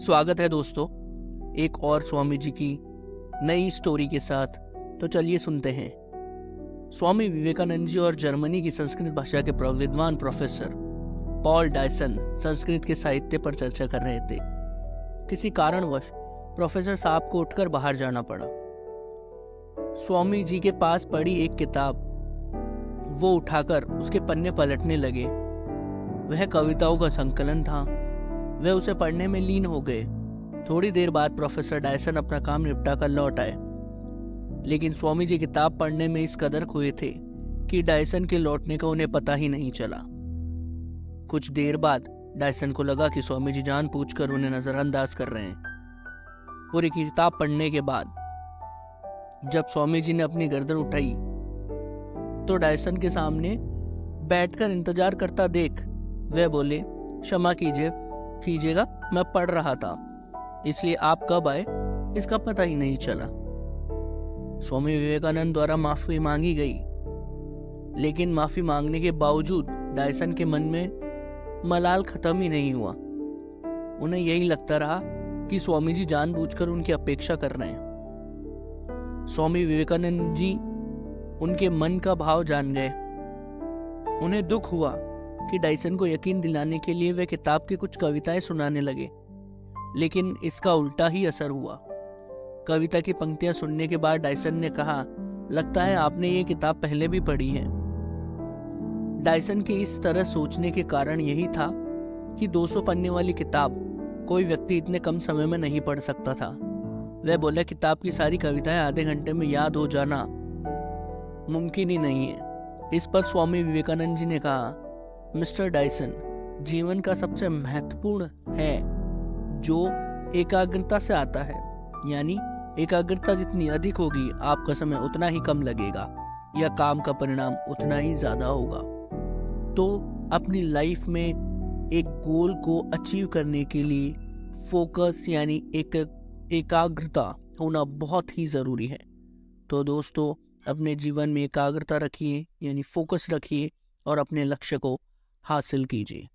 स्वागत है दोस्तों एक और स्वामी जी की नई स्टोरी के साथ। तो चलिए सुनते हैं। स्वामी विवेकानंद जी और जर्मनी की संस्कृत भाषा के विद्वान प्रोफेसर पॉल डायसन संस्कृत के साहित्य पर चर्चा कर रहे थे। किसी कारणवश प्रोफेसर साहब को उठकर बाहर जाना पड़ा। स्वामी जी के पास पड़ी एक किताब वो उठाकर उसके पन्ने पलटने लगे। वह कविताओं का संकलन था। वे उसे पढ़ने में लीन हो गए। थोड़ी देर बाद प्रोफेसर डायसन अपना काम निपटा कर लौट आए, लेकिन स्वामी जी किताब पढ़ने में इस कदर खोए थे कि डायसन के लौटने का उन्हें पता ही नहीं चला। कुछ देर बाद डायसन को लगा कि स्वामी जी जानबूझकर उन्हें नजरअंदाज कर रहे हैं। पूरी किताब पढ़ने के बाद जब स्वामी जी ने अपनी गर्दन उठाई तो डायसन के सामने बैठकर इंतजार करता देख वे बोले, क्षमा कीजिएगा, मैं पढ़ रहा था, इसलिए आप कब आए इसका पता ही नहीं चला। स्वामी विवेकानंद द्वारा माफी मांगी गई, लेकिन माफी मांगने के बावजूद डायसन के मन में मलाल खत्म ही नहीं हुआ। उन्हें यही लगता रहा कि स्वामी जी जानबूझकर उनकी अपेक्षा कर रहे हैं। स्वामी विवेकानंद जी उनके मन का भाव जान गए। उन्हें दुख हुआ कि डायसन को यकीन दिलाने के लिए वे किताब की कुछ कविताएं सुनाने लगे, लेकिन इसका उल्टा ही असर हुआ। कविता की पंक्तियां सुनने के बाद डायसन ने कहा, लगता है आपने ये किताब पहले भी पढ़ी है। डायसन के इस तरह सोचने के कारण यही था कि 200 पन्ने वाली किताब कोई व्यक्ति इतने कम समय में नहीं पढ़ सकता था। वह बोला, किताब की सारी कविताएं आधे घंटे में याद हो जाना मुमकिन ही नहीं है। इस पर स्वामी विवेकानंद जी ने कहा, मिस्टर डायसन, जीवन का सबसे महत्वपूर्ण है जो एकाग्रता से आता है, यानी एकाग्रता जितनी अधिक होगी आपका समय उतना ही कम लगेगा या काम का परिणाम उतना ही ज्यादा होगा। तो अपनी लाइफ में एक गोल को अचीव करने के लिए फोकस यानी एकाग्रता होना बहुत ही जरूरी है। तो दोस्तों, अपने जीवन में एकाग्रता रखिए यानी फोकस रखिए और अपने लक्ष्य को हासिल कीजिए।